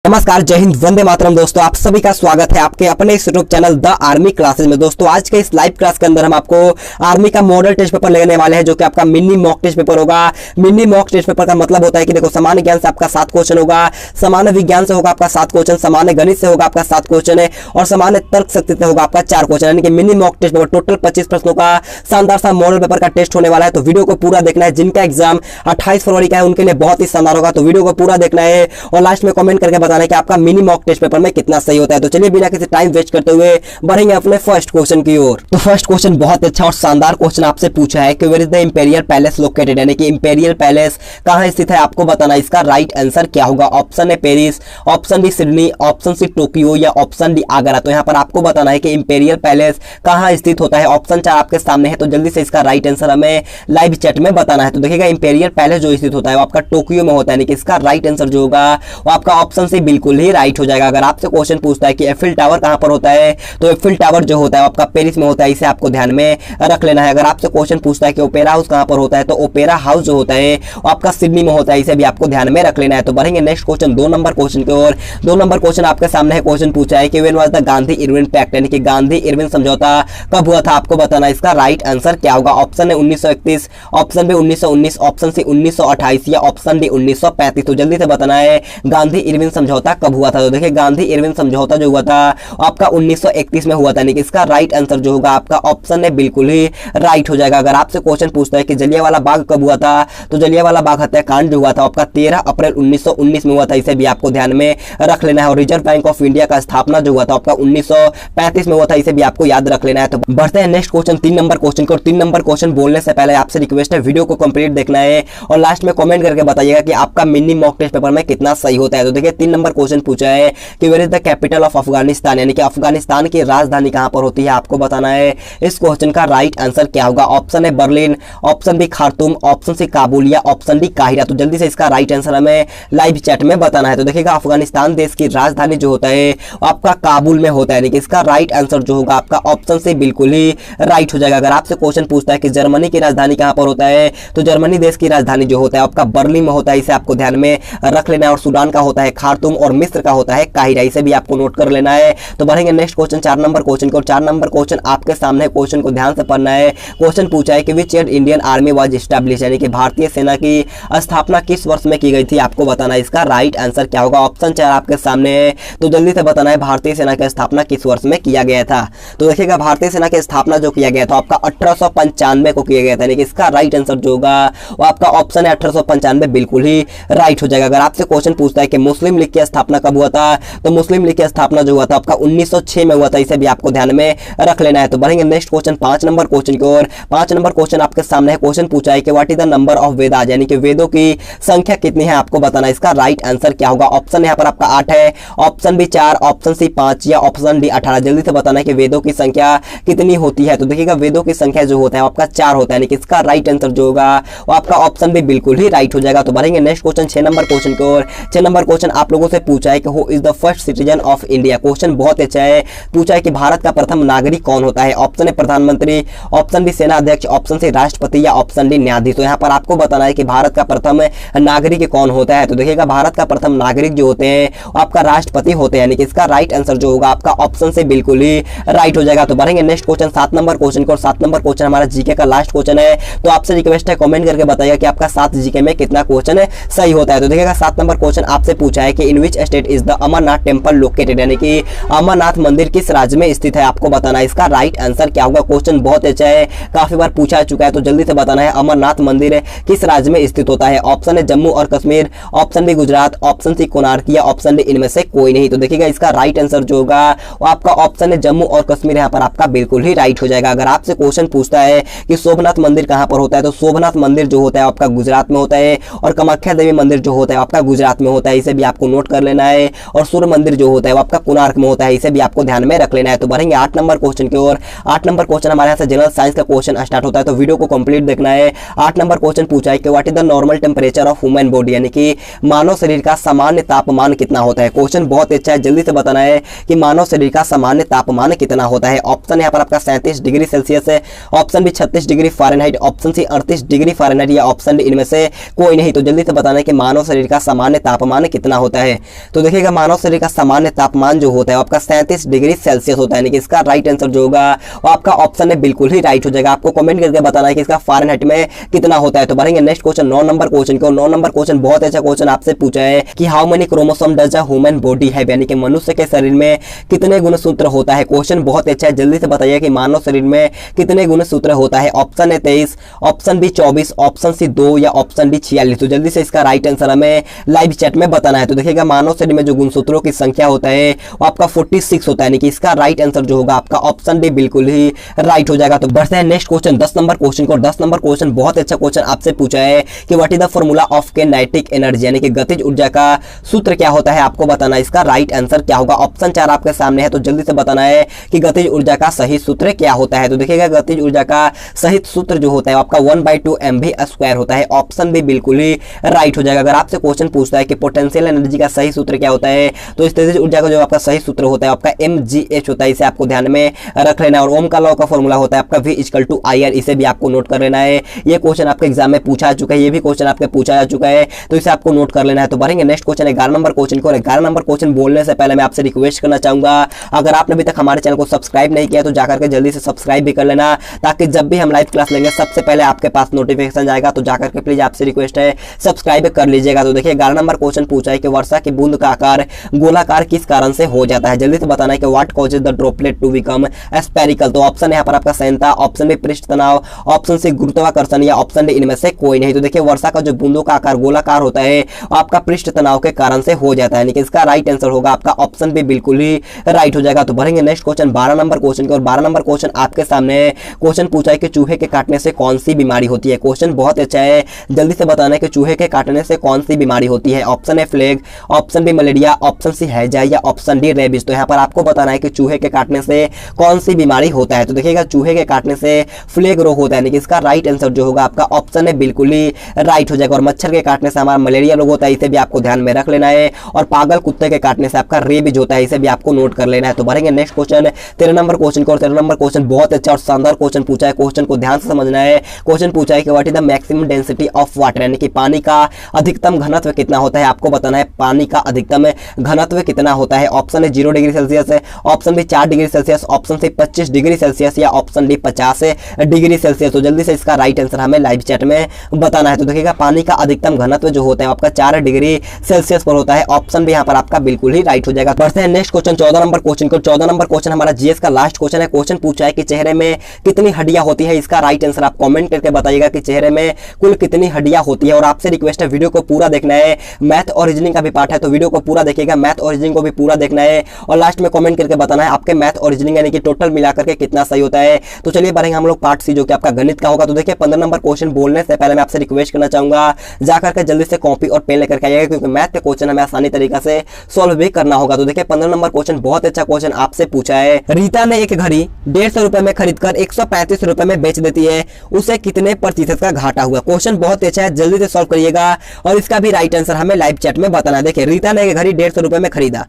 नमस्कार, जय हिंद, वंदे मातरम। दोस्तों, आप सभी का स्वागत है आपके अपने इस YouTube channel the army classes में। दोस्तों, आज के इस लाइव क्लास के अंदर हम आपको आर्मी का मॉडल टेस्ट पेपर लेने वाले हैं, जो कि आपका मिनी मॉक टेस्ट पेपर होगा। मिनी मॉक टेस्ट पेपर का मतलब होता है कि देखो, सामान्य ज्ञान से आपका 7 क्वेश्चन होगा, सामान्य विज्ञान से होगा आपका 7 क्वेश्चन, सामान्य गणित से होगा आपका 7 क्वेश्चन है और सामान्य तर्क शक्ति से होगा आपका 4 क्वेश्चन। यानी कि mini mock test paper total 25 प्रश्नों का शानदार सा मॉडल पेपर का टेस्ट होने वाला है। तो वीडियो को पूरा देखना है। जिनका एग्जाम 28 फरवरी का है उनके लिए बहुत ही शानदार होगा, तो वीडियो को पूरा देखना है और लास्ट में कमेंट करके बताना है कि आपका मिनी मॉक टेस्ट पेपर में कितना सही होता है। तो चलिए बिना किसी टाइम वेस्ट करते हुए बढ़ेंगे अपने फर्स्ट क्वेश्चन की ओर। तो फर्स्ट क्वेश्चन बहुत अच्छा और शानदार क्वेश्चन आपसे पूछा है कि where is the imperial palace located, यानी कि इंपेरियल पैलेस कहां स्थित है, आपको बताना है। इसका राइट आंसर क्या होगा? Option A Paris, option B Sydney, option C Tokyo या ऑप्शन डी आगरा। तो यहां पर आपको बताना है कि इंपेरियल पैलेस कहां स्थित होता है। ऑप्शन 4 आपके सामने है, तो जल्दी से इसका राइट आंसर हमें लाइव चैट में बताना है। तो देखिएगा, इंपेरियल पैलेस जो स्थित होता है वो आपका टोक्यो में होता है, यानी कि इसका राइट आंसर जो होगा वो आपका ऑप्शन सी बिल्कुल ही राइट हो जाएगा। अगर आपसे क्वेश्चन पूछता है कि एफिल टावर कहां पर होता है, तो एफिल टावर जो होता है आपका पेरिस में होता है, इसे आपको ध्यान में रख लेना है। अगर आपसे क्वेश्चन पूछता है कि ओपेरा हाउस कहां पर होता है, तो ओपेरा हाउस जो होता है वो आपका सिडनी में होता है, इसे भी आपको ध्यान में रख लेना है। तो बढ़ेंगे नेक्स्ट क्वेश्चन 2 नंबर क्वेश्चन की ओर। 2 नंबर क्वेश्चन आपके सामने है। क्वेश्चन पूछा है कि when was the Gandhi Irwin pact, यानी कि गांधी इरविन समझौता कब हुआ था, आपको बताना है। इसका राइट आंसर क्या होगा? ऑप्शन है 1931, ऑप्शन बी 1919, ऑप्शन सी 1928 या ऑप्शन डी 1935। तो जल्दी से बताना है गांधी इरविन समझौता कब हुआ था। तो देखिए, गांधी इरविन समझौता जो हुआ था आपका 1931 में हुआ था, यानी कि इसका राइट आंसर जो होगा आपका ऑप्शन है बिल्कुल ही राइट हो जाएगा। अगर आपसे क्वेश्चन पूछता है कि जलियांवाला बाग कब हुआ था, तो जलियांवाला बाग हत्याकांड जो हुआ था आपका 13 अप्रैल 1919 में हुआ था, इसे भी आपको ध्यान में रख लेना है। और रिजर्व बैंक ऑफ इंडिया का स्थापना जो हुआ था आपका 1935 में हुआ था, इसे भी आपको याद रख लेना है। तो बढ़ते हैं नेक्स्ट क्वेश्चन 3 नंबर क्वेश्चन को। 3 नंबर क्वेश्चन बोलने से पहले आपसे रिक्वेस्ट है, वीडियो को कंप्लीट देखना है और लास्ट में कमेंट करके बताइएगा कि आपका मिनी मॉक टेस्ट पेपर में कितना सही होता है। तो देखिए, 3 नंबर क्वेश्चन पूछा है कि where is the capital of Afghanistan, यानी कि अफगानिस्तान की राजधानी कहां पर होती है, आपको बताना है। इस क्वेश्चन का राइट आंसर क्या होगा? ऑप्शन है Berlin, option B Khartoum, option C Kabul या ऑप्शन डी काहिरा। तो जल्दी से इसका राइट आंसर हमें लाइव चैट में बताना है। तो देखिएगा, अफगानिस्तान देश की राजधानी जो होता है आपका काबुल में होता है, यानी कि इसका राइट आंसर जो होगा आपका ऑप्शन से बिल्कुल ही राइट हो जाएगा। अगर आपसे क्वेश्चन पूछता है कि जर्मनी की राजधानी कहां पर होता है, तो जर्मनी देश की राजधानी जो होता है आपका बर्लिन में होता है, इसे आपको ध्यान में रख लेना है। और सूडान का होता है खार्तूम और मिस्र का होता है काहिरा, इसे भी आपको नोट कर लेना है। तो बढ़ेंगे नेक्स्ट क्वेश्चन 4 नंबर क्वेश्चन को। 4 नंबर क्वेश्चन आपके सामने, क्वेश्चन को ध्यान से पढ़ना है। क्वेश्चन पूछा है कि which year Indian army was establish, यानी कि भारतीय सेना की स्थापना किस वर्ष में की गई थी, आपको बताना है। इसका राइट आंसर क्या होगा? ऑप्शन 4 आपके सामने है, तो जल्दी से बताना है भारतीय सेना की स्थापना किस वर्ष में किया गया था। तो देखिएगा, भारतीय सेना की स्थापना जो किया गया था आपका 1895 को किया गया था, यानी कि इसका राइट आंसर जो होगा वो आपका ऑप्शन है 1895 बिल्कुल ही राइट हो जाएगा। अगर आपसे क्वेश्चन पूछता है कि मुस्लिम लीग की स्थापना कब हुआ था, तो मुस्लिम लीग की स्थापना जो हुआ था आपका 1906 में हुआ था, इसे भी आपको ध्यान में रख लेना है। तो बढ़ेंगे नेक्स्ट क्वेश्चन 5 नंबर क्वेश्चन की ओर। 5 नंबर क्वेश्चन आपके सामने है। क्वेश्चन पूछा है कि what is the number of Vedas, यानी कि वेदों की संख्या कितनी है, आपको बताना है। इसका राइट आंसर क्या होगा? ऑप्शन यहाँ पर आपका 8 है, ऑप्शन बी 4, ऑप्शन सी 5 या ऑप्शन डी 18। जल्दी से बताना है कि वेदों की संख्या कितनी होती है। तो देखिएगा, वेदों की संख्या जो होता है आपका 4 होता है, यानी कि इसका राइट आंसर जो होगा वो आपका ऑप्शन भी बिल्कुल ही राइट हो जाएगा। तो बढ़ेंगे नेक्स्ट क्वेश्चन 6 नंबर क्वेश्चन की ओर। 6 नंबर क्वेश्चन आप लोगों से पूछा है कि who is the first citizen of India. Question बहुत अच्छा है। पूछा है कि भारत का प्रथम नागरिक कौन होता है। ऑप्शन है प्रधानमंत्री, ऑप्शन बी सेना अध्यक्ष, ऑप्शन सी राष्ट्रपति या ऑप्शन डी न्यायाधीश। तो यहाँ पर आपको बताना है कि भारत का प्रथम नागरिक कौन होता है। तो देखिएगा, भारत का प्रथम नागरिक जो होते हैं आपका राष्ट्रपति होते हैं, यानी कि इसका राइट आंसर जो होगा आपका ऑप्शन से बिल्कुल ही राइट हो जाएगा। तो बढ़ेंगे नेक्स्ट क्वेश्चन 7 नंबर क्वेश्चन को। 7 नंबर क्वेश्चन हमारा जीके का लास्ट क्वेश्चन है। तो आपसे रिक्वेस्ट है, कमेंट करके बताइए कि आपका 7 जीके में कितना क्वेश्चन सही होता है। तो देखिएगा, 7 नंबर क्वेश्चन आपसे पूछा है कि in which state is the Amarnath temple located, यानी कि अमरनाथ मंदिर किस राज्य में स्थित है, आपको बताना है। इसका राइट आंसर क्या होगा? क्वेश्चन बहुत अच्छा है, काफी बार पूछा चुका है, तो जल्दी से बताना है अमरनाथ मंदिर किस राज्य में स्थित होता है। ऑप्शन है जम्मू और Kashmir, option B Gujarat, option C Konark या ऑप्शन डी इनमें से कोई नहीं। तो देखिएगा, इसका राइट आंसर जो होगा वो आपका ऑप्शन है जम्मू और कश्मीर, यहाँ पर आपका बिल्कुल ही राइट हो जाएगा। अगर आपसे क्वेश्चन पूछता है कि सोमनाथ मंदिर कहां पर होता है, तो सोमनाथ मंदिर जो होता है आपका गुजरात में होता है और कामाख्या देवी मंदिर जो होता है आपका गुजरात में होता है, इसे भी आपको नोट कर लेना है। और सूर्य मंदिर जो होता है वो आपका कोणार्क में होता है, इसे भी आपको ध्यान में रख लेना है। तो बढ़ेंगे 8 नंबर क्वेश्चन की ओर। 8 नंबर क्वेश्चन हमारे यहाँ से जनरल साइंस का क्वेश्चन स्टार्ट होता है, तो वीडियो को कंप्लीट देखना है। 8 नंबर क्वेश्चन पूछा है कि what is the normal temperature of human body, यानी कि मानव शरीर का सामान्य तापमान कितना होता है। क्वेश्चन बहुत अच्छा है, जल्दी से बताना है कि मानव शरीर का सामान्य तापमान कितना होता है। ऑप्शन यहाँ पर आपका 37 डिग्री सेल्सियस है, option B 36 degree Fahrenheit, option C 38 degree Fahrenheit या ऑप्शन डी इनमें से कोई नहीं। तो जल्दी से बताना है कि मानव शरीर का सामान्य तापमान कितना होता है। है। तो देखिएगा मानव शरीर का सामान्य तापमान जो होता है आपका 37 डिग्री सेल्सियस होता है, यानी कि इसका राइट आंसर जो होगा वो आपका ऑप्शन है बिल्कुल ही राइट हो जाएगा। आपको कमेंट करके बताना है कि इसका फ़ारेनहाइट में कितना होता है। तो बढ़ेंगे नेक्स्ट क्वेश्चन 9 नंबर क्वेश्चन को। 9 नंबर क्वेश्चन बहुत अच्छा क्वेश्चन आपसे पूछा है कि how many chromosome does a human body have, यानी कि मनुष्य के शरीर में कितने गुणसूत्र होता है। क्वेश्चन बहुत अच्छा है, जल्दी से बताइए कि मानव शरीर में कितने गुणसूत्र होता है। ऑप्शन है 23, ऑप्शन बी 24, ऑप्शन सी 2 या ऑप्शन डी 46। तो जल्दी से इसका राइट आंसर हमें लाइव चैट में बताना है। तो देखिएगा मानव शरीर में जो गुणसूत्रों की संख्या होता है वो आपका 46 होता है, यानी कि इसका राइट आंसर जो होगा आपका ऑप्शन डी बिल्कुल ही राइट हो जाएगा। तो बढ़ते हैं नेक्स्ट क्वेश्चन 10 नंबर क्वेश्चन को। 10 नंबर क्वेश्चन बहुत अच्छा क्वेश्चन आपसे पूछा है कि what is the formula of kinetic energy, यानी कि गतिज ऊर्जा का सूत्र क्या होता है, आपको बताना है इसका राइट आंसर क्या होगा। ऑप्शन 4 आपके सामने है, तो जल्दी से बताना है कि गतिज ऊर्जा का सही सूत्र क्या होता है। तो देखिएगा गतिज ऊर्जा का सही सूत्र जो होता है आपका 1/2 mv² होता है। ऑप्शन भी बिल्कुल ही राइट हो जाएगा। अगर आपसे क्वेश्चन पूछता है कि पोटेंशियल एनर्जी का सही सूत्र क्या होता है, तो स्थितिज ऊर्जा का जो आपका सही सूत्र होता है आपका mgh होता है, इसे आपको ध्यान में रख लेना है। और ओम का लॉ का फॉर्मूला होता है आपका v=IR, इसे भी आपको नोट कर लेना है। ये क्वेश्चन आपके एग्जाम में पूछा जा चुका है, ये भी क्वेश्चन आपके पूछा जा चुका है, तो इसे आपको नोट कर लेना है। तो बढ़ेंगे नेक्स्ट क्वेश्चन 11 नंबर क्वेश्चन को। 11 नंबर क्वेश्चन बोलने से पहले मैं आपसे रिक्वेस्ट करना चाहूंगा, अगर आपने अभी तक हमारे चैनल को सब्सक्राइब नहीं किया तो जाकर के जल्दी से सब्सक्राइब भी कर लेना, ताकि जब भी हम लाइव क्लास लेंगे सबसे पहले आपके पास नोटिफिकेशन जाएगा। तो जाकर के प्लीज आपसे रिक्वेस्ट है सब्सक्राइब कर लीजिएगा। तो देखिए 11 नंबर क्वेश्चन पूछा है कि वर्षा की बूंद का आकार गोलाकार किस कारण से हो जाता है। जल्दी से बताना है कि what causes the droplet to become spherical. तो ऑप्शन यहाँ पर आपका संयंता, ऑप्शन बी पृष्ठ तनाव, ऑप्शन सी गुरुत्वाकर्षण या ऑप्शन डी इनमें से कोई नहीं। तो देखिए वर्षा का जो बूंदों का आकार गोलाकार होता है आपका पृष्ठ तनाव के कारण से हो जाता है, यानी कि इसका राइट आंसर होगा आपका ऑप्शन बी बिल्कुल ही राइट हो जाएगा। तो बढ़ेंगे नेक्स्ट क्वेश्चन 12 नंबर क्वेश्चन को। और 12 नंबर क्वेश्चन आपके सामने क्वेश्चन पूछा है कि चूहे के काटने से कौन सी बीमारी होती है। क्वेश्चन बहुत अच्छा है, जल्दी से बताना है कि चूहे के काटने से कौन सी बीमारी होती है। ऑप्शन है plague, option B malaria, option C हैजा या ऑप्शन डी रेबीज। तो यहाँ पर आपको बताना है कि चूहे के काटने से कौन सी बीमारी होता है। तो देखिएगा चूहे के काटने से प्लेग रोग होता है, यानी कि इसका राइट आंसर जो होगा आपका ऑप्शन है बिल्कुल ही राइट हो जाएगा। और मच्छर के काटने से हमारा मलेरिया रोग होता है, इसे भी आपको ध्यान में रख लेना है। और पागल कुत्ते के काटने से आपका रेबीज होता है, इसे भी आपको नोट कर लेना है। तो बढ़ेंगे नेक्स्ट क्वेश्चन 13 नंबर क्वेश्चन को। और 13 नंबर क्वेश्चन बहुत अच्छा और शानदार क्वेश्चन पूछा है, क्वेश्चन को ध्यान से समझना है। क्वेश्चन पूछा है कि what is the maximum density of water, यानी कि पानी का अधिकतम घनत्व कितना होता है। आपको बताना है पानी का अधिकतम घनत्व कितना होता है। ऑप्शन है 0 degree Celsius, option B 4 degree Celsius, option C 25 degree Celsius या ऑप्शन डी 50 डिग्री सेल्सियस। तो जल्दी से इसका राइट आंसर हमें लाइव चैट में बताना है। तो देखिएगा पानी का अधिकतम घनत्व जो होता है आपका 4 डिग्री सेल्सियस पर होता है। ऑप्शन भी यहाँ पर आपका बिल्कुल ही राइट हो जाएगा। बढ़ते हैं नेक्स्ट क्वेश्चन 14 नंबर क्वेश्चन को। 14 नंबर क्वेश्चन हमारा जीएस का लास्ट क्वेश्चन है। क्वेश्चन पूछा है कि चेहरे में कितनी हड्डियां होती है। इसका राइट आंसर आप कमेंट करके बताइएगा कि चेहरे में कुल कितनी हड्डियां होती है। और आपसे रिक्वेस्ट है वीडियो को पूरा देखना है, मैथ और रीजनिंग का भी पार्ट है, तो वीडियो को पूरा देखिएगा, मैथ और रीजनिंग को भी पूरा देखना है। और लास्ट में कमेंट करके बताना है आपके मैथ और रीजनिंग यानी कि टोटल मिलाकर के कितना सही होता है। तो चलिए बढ़ेंगे हम लोग पार्ट सी जो कि आपका गणित का होगा। तो देखिए 15 नंबर क्वेश्चन बोलने से पहले मैं आपसे रिक्वेस्ट करना चाहूंगा जाकर के जल्दी से कॉपी और पेन लेकर के आइएगा, क्योंकि मैथ के क्वेश्चन हमें आसानी तरीके से सॉल्व भी करना होगा। तो देखिए 15 नंबर क्वेश्चन बहुत अच्छा क्वेश्चन आपसे पूछा है। रीता ने एक घड़ी 150 रुपए में खरीदकर 135 रुपए में बेच देती है, उसे कितने प्रतिशत का घाटा हुआ। क्वेश्चन बहुत अच्छा है, जल्दी से सॉल्व करिएगा और इसका भी राइट आंसर हमें लाइव चैट में बताना है। देखिए रीता ने एक घड़ी 150 रुपए में खरीदा,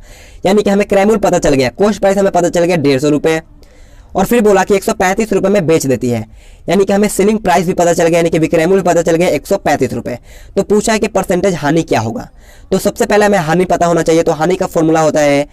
यानी कि हमें क्रय मूल्य पता चल गया, कॉस्ट प्राइस हमें पता चल गया 150 रुपए, और फिर बोला कि 135 रुपए में बेच देती है, यानी कि हमें सेलिंग प्राइस भी पता चल गया, यानी कि विक्रय मूल्य पता चल गया 135 रुपए। तो पूछा है कि परसेंटेज हानि क्या होगा। तो सबसे पहले हमें हानि पता होना चाहिए। तो हानि का फॉर्मूला होता है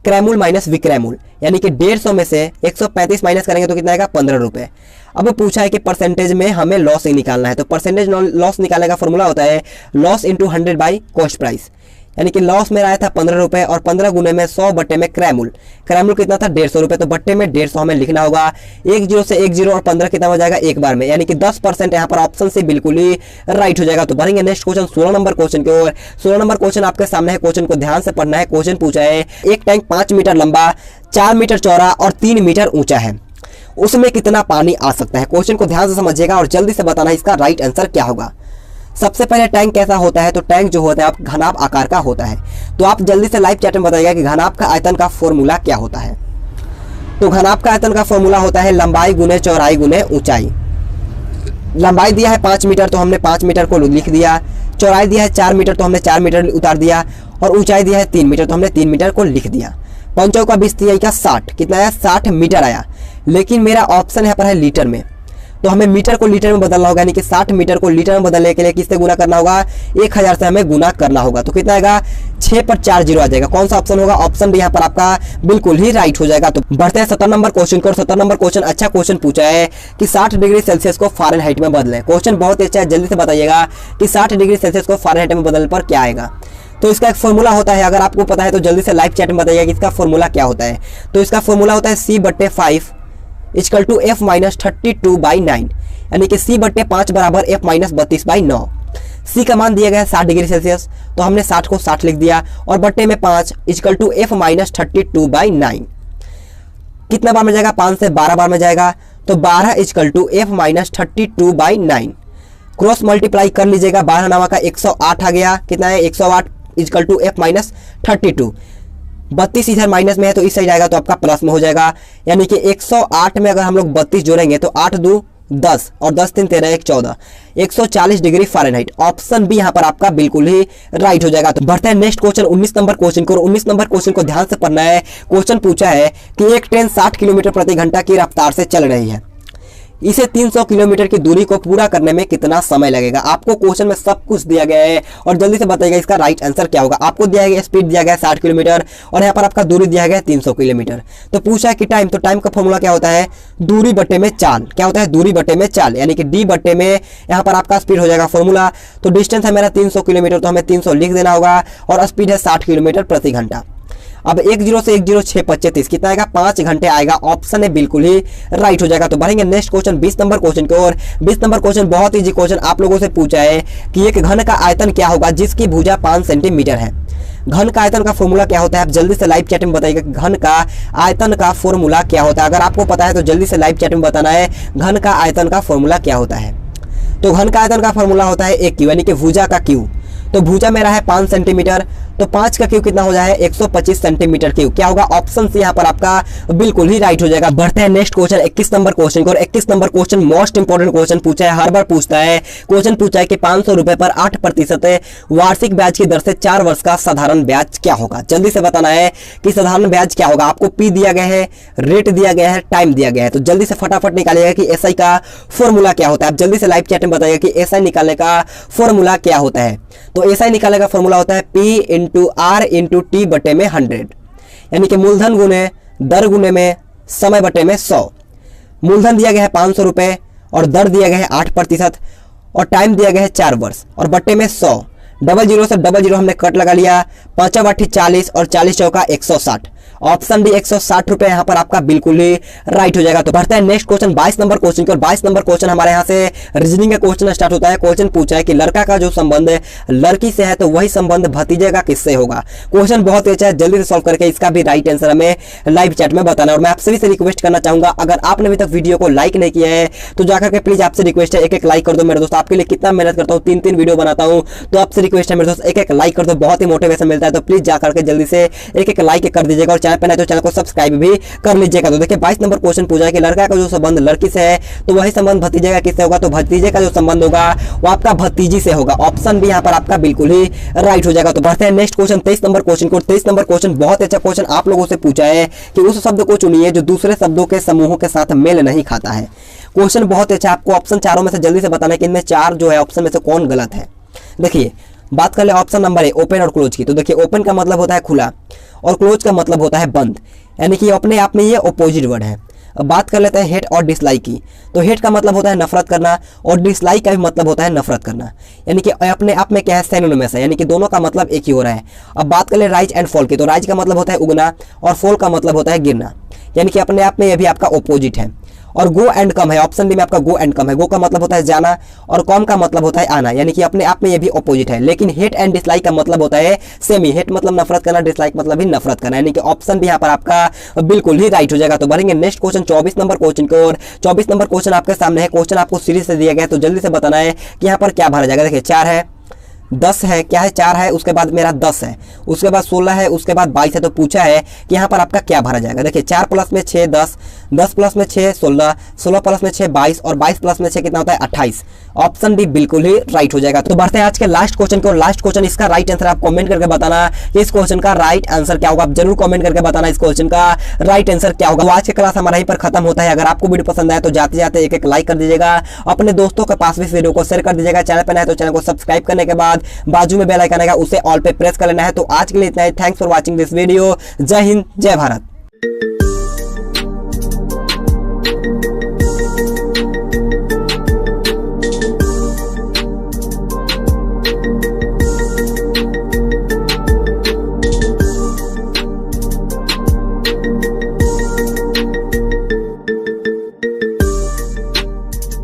क्रय मूल्य माइनस विक्रय मूल्य, यानी कि 150 में से 135 माइनस करेंगे तो कितना आएगा 15 रुपए। अब पूछा है कि परसेंटेज में हमें लॉस ही निकालना है। तो परसेंटेज लॉस निकालने का फॉर्मूला होता है loss into 100 by cost price, यानी कि लॉस मेरा आया था 15 रुपए और 15 गुने में 100 बट्टे में क्रय मूल्य। क्रय मूल्य कितना था 150 रुपए, तो बट्टे में 150 हमें लिखना होगा। 1 0 से 1 0 और 15 कितना हो जाएगा एक बार में, यानी कि 10% यहाँ पर ऑप्शन से बिल्कुल ही राइट हो जाएगा। तो भरेंगे नेक्स्ट क्वेश्चन 16 नंबर क्वेश्चन की ओर। 16 नंबर क्वेश्चन आपके सामने है, क्वेश्चन को ध्यान से पढ़ना है। क्वेश्चन पूछा है एक टैंक 5 मीटर लंबा, 4 मीटर चौड़ा और 3 मीटर ऊंचा है, उसमें कितना पानी आ सकता है। क्वेश्चन को ध्यान से समझिएगा और जल्दी से बताना इसका राइट आंसर क्या होगा। सबसे पहले टैंक कैसा होता है, तो टैंक जो होता है आप घनाभ आकार का होता है। तो आप जल्दी से लाइव चैट में बताइएगा कि घनाभ का आयतन का फॉर्मूला क्या होता है। तो घनाभ का आयतन का फॉर्मूला होता है लंबाई गुने चौड़ाई गुने ऊंचाई। लंबाई दिया है 5 मीटर तो हमने 5 मीटर को लिख दिया, चौड़ाई दिया है 4 मीटर तो हमने 4 मीटर उतार दिया, और ऊंचाई दिया है 3 मीटर तो हमने 3 मीटर को लिख दिया। 5 का 20 का 60, कितना आया 60 मीटर आया। लेकिन मेरा ऑप्शन यहाँ पर है लीटर में, तो हमें मीटर को लीटर में बदलना होगा, यानी कि 60 मीटर को लीटर में बदलने के लिए किससे गुना करना होगा, 1000 से हमें गुना करना होगा। तो कितना आएगा, 6 पर 4 जीरो आ जाएगा। कौन सा ऑप्शन होगा, ऑप्शन भी यहाँ पर आपका बिल्कुल ही राइट हो जाएगा। तो बढ़ते हैं 17 नंबर क्वेश्चन को। 17 नंबर क्वेश्चन अच्छा क्वेश्चन पूछा है कि 60 डिग्री सेल्सियस को फ़ारेनहाइट में बदलें। क्वेश्चन बहुत ही अच्छा है, जल्दी से बताइएगा कि 60 डिग्री सेल्सियस को फ़ारेनहाइट में बदलने पर क्या आएगा। तो इसका एक फॉर्मूला होता है, अगर आपको पता है तो जल्दी से लाइव चैट में बताइएगा कि इसका फॉर्मूला क्या होता है। तो इसका फॉर्मूला होता है C/5 = F-32/9, यानी कि C/5 बराबर F-32/9। C का मान दिया गया है 60 डिग्री सेल्सियस, तो हमने 60 को 60 लिख दिया और बट्टे में 5 = F-32/9। कितना बार में जाएगा, 5 से 12 बार में जाएगा, तो 12 = F-32/9। क्रॉस मल्टीप्लाई कर लीजिएगा, 12 नामा का 108 आ गया। कितना है, 108 = F-32। 32 इधर माइनस में है तो इस साइड आएगा तो आपका प्लस में हो जाएगा, यानी कि 108 में अगर हम लोग 32 जोड़ेंगे तो 8 2 10 और 10 3 13 1 14, 140 डिग्री फ़ारेनहाइट। ऑप्शन भी यहाँ पर आपका बिल्कुल ही राइट हो जाएगा। तो बढ़ते हैं नेक्स्ट क्वेश्चन 19 नंबर क्वेश्चन को। 19 नंबर क्वेश्चन को ध्यान से पढ़ना है। क्वेश्चन पूछा है कि एक ट्रेन 60 किलोमीटर प्रति घंटा की रफ्तार से चल रही है, इसे 300 किलोमीटर की दूरी को पूरा करने में कितना समय लगेगा। आपको क्वेश्चन में सब कुछ दिया गया है और जल्दी से बताइएगा इसका राइट आंसर क्या होगा। आपको दिया गया स्पीड दिया गया है 60 किलोमीटर और यहाँ पर आपका दूरी दिया गया है 300 किलोमीटर। तो पूछा है कि टाइम, तो टाइम का फॉर्मूला क्या होता है, दूरी बटे में चाल। क्या होता है, दूरी बटे में चाल, यानी कि डी बटे में यहाँ पर आपका स्पीड हो जाएगा फॉर्मूला। तो डिस्टेंस है मेरा 300 किलोमीटर, तो हमें 300 लिख देना होगा और स्पीड है 60 किलोमीटर प्रति घंटा। अब 10 से 10 6 25 कितना आएगा, 5 घंटे आएगा। ऑप्शन है बिल्कुल ही राइट हो जाएगा। तो बढ़ेंगे नेक्स्ट क्वेश्चन 20 नंबर क्वेश्चन की ओर। 20 नंबर क्वेश्चन बहुत इजी क्वेश्चन आप लोगों से पूछा है कि एक घन का आयतन क्या होगा जिसकी भुजा 5 सेंटीमीटर है। घन का आयतन का फॉर्मूला क्या होता है, आप जल्दी से लाइव चैट में बताइएगा घन का आयतन का फॉर्मूला क्या होता है। अगर आपको पता है तो जल्दी से लाइव चैट में बताना है घन का आयतन का फॉर्मूला क्या होता है। तो घन का आयतन का फॉर्मूला होता है AQ, यानी कि भुजा का Q। तो भुजा मेरा है 5 सेंटीमीटर, तो 5 का क्यूब कितना हो जाए, 125 सेंटीमीटर क्यूब। क्या होगा, ऑप्शन से यहाँ पर आपका बिल्कुल ही राइट हो जाएगा। बढ़ते हैं नेक्स्ट क्वेश्चन 21 नंबर क्वेश्चन को। और 21 number question most important question पूछा है, हर बार पूछता है। क्वेश्चन पूछा है कि 500 रुपए पर 8% वार्षिक ब्याज की दर से 4 वर्ष का साधारण ब्याज क्या होगा। जल्दी से बताना है कि साधारण ब्याज क्या होगा। आपको P दिया गया है, रेट दिया गया है, टाइम दिया गया है। तो जल्दी से फटाफट निकालिएगा कि SI का फॉर्मूला क्या होता है। आप जल्दी से लाइव चैट में बताइएगा कि SI निकालने का फॉर्मूला क्या होता है। तो SI निकालने का फॉर्मूला होता है P × R × T बटे में 100, यानी कि मूलधन गुने दर गुने में समय बटे में 100। मूलधन दिया गया है 500 रुपए और दर दिया गया है 8% और टाइम दिया गया है 4 वर्ष और बटे में 100। डबल जीरो से डबल जीरो हमने कट लगा लिया, 5 8 40 और 40 चौका 160। ऑप्शन डी 160 रुपए यहाँ पर आपका बिल्कुल ही राइट हो जाएगा। तो बढ़ता है नेक्स्ट क्वेश्चन 22 नंबर क्वेश्चन की। और 22 नंबर क्वेश्चन हमारे यहाँ से रीजनिंग का क्वेश्चन स्टार्ट होता है। क्वेश्चन पूछा है कि लड़का का जो संबंध लड़की से है तो वही संबंध भतीजे का किससे होगा। क्वेश्चन बहुत अच्छा है, जल्दी से सॉल्व करके इसका भी राइट आंसर हमें लाइव चैट में बताना है। और मैं आप सभी से रिक्वेस्ट करना चाहूंगा, अगर आपने अभी तक वीडियो को लाइक नहीं किया है तो जाकर के प्लीज आपसे रिक्वेस्ट है एक लाइक कर दो मेरे दोस्त। आपके लिए कितना मेहनत करता हूँ, 3 वीडियो बनाता हूँ, तो आपसे रिक्वेस्ट है मेरे दोस्त एक लाइक कर दो, बहुत ही मोटिवेशन मिलता है। तो प्लीज जाकर के जल्दी से एक लाइक कर दीजिएगा और चैनल पर नहीं तो चैनल को सब्सक्राइब भी कर लीजिएगा। तो देखिए 22 नंबर क्वेश्चन पूछा है कि लड़का का जो संबंध लड़की से है तो वही संबंध भतीजे का किससे होगा। तो भतीजे का जो संबंध होगा वो आपका भतीजी से होगा। ऑप्शन भी यहाँ पर आपका बिल्कुल ही राइट हो जाएगा। तो बढ़ते हैं नेक्स्ट क्वेश्चन 23 नंबर क्वेश्चन को। 23 नंबर क्वेश्चन बहुत अच्छा क्वेश्चन आप लोगों से पूछा है कि उस शब्द को चुनिए जो दूसरे शब्दों के समूहों के साथ मेल नहीं खाता है। क्वेश्चन बहुत अच्छा, आपको ऑप्शन चारों में से जल्दी से बताना है कि इनमें 4 जो है ऑप्शन में से कौन गलत है। देखिए बात कर ले ऑप्शन नंबर ए ओपन और क्लोज की। तो देखिए ओपन का मतलब होता है खुला और क्लोज का मतलब होता है बंद, यानी कि अपने आप में ये अपोजिट वर्ड है। अब बात कर लेते हैं हेट और डिसलाइक की। तो हेट का मतलब होता है नफरत करना और डिसलाइक का भी मतलब होता है नफरत करना, यानी कि अपने आप में क्या है, सिनोनिमस है, यानी कि दोनों का मतलब एक ही हो रहा है। अब बात कर ले राइज एंड फॉल की। तो राइज का मतलब होता है उगना और फॉल का मतलब होता है गिरना, यानी कि अपने आप में ये भी आपका अपोजिट है। और गो एंड कम है, ऑप्शन डी में आपका गो एंड कम है। गो का मतलब होता है जाना और कम का मतलब होता है आना, यानी कि अपने आप में ये भी अपोजिट है। लेकिन हेट एंड डिसलाइक का मतलब होता है सेम ही। हेट मतलब नफरत करना, डिसलाइक मतलब भी नफरत करना, यानी कि ऑप्शन भी यहाँ पर आपका बिल्कुल ही राइट हो जाएगा। तो बढ़ेंगे नेक्स्ट क्वेश्चन 24 नंबर क्वेश्चन की ओर। 24 नंबर क्वेश्चन आपके सामने है। क्वेश्चन आपको सीरीज से दिया गया है तो जल्दी से बताना है कि यहाँ पर क्या भरा जाएगा। देखिए 4 है, 10 है, क्या है 4 है, उसके बाद मेरा 10 है, उसके बाद 16 है, उसके बाद 22 है। तो पूछा है कि यहाँ पर आपका क्या भरा जाएगा। देखिए 4 + में 6 10, 10 प्लस में 6 16, 16 प्लस में 6 22 और 22 प्लस में 6 कितना होता है 28। ऑप्शन डी बिल्कुल ही राइट हो जाएगा। तो बढ़ते हैं आज के लास्ट क्वेश्चन को। लास्ट क्वेश्चन, इसका राइट आंसर आप कमेंट करके बताना कि इस क्वेश्चन का राइट आंसर क्या होगा। आप जरूर कमेंट करके बताना इस क्वेश्चन का राइट आंसर क्या होगा। तो आज की क्लास हमारा यहीं पर खत्म होता है। अगर आपको वीडियो पसंद आए तो जाते जाते एक एक लाइक कर दीजिएगा, अपने दोस्तों के पास भी इस वीडियो को शेयर कर दीजिएगा। चैनल पर नए तो चैनल को सब्सक्राइब करने के बाद बाजू में बेल आइकन आएगा, उसे ऑल पे प्रेस कर लेना है। तो आज के लिए इतना ही। Thanks for watching this video. जय हिंद, जय भारत।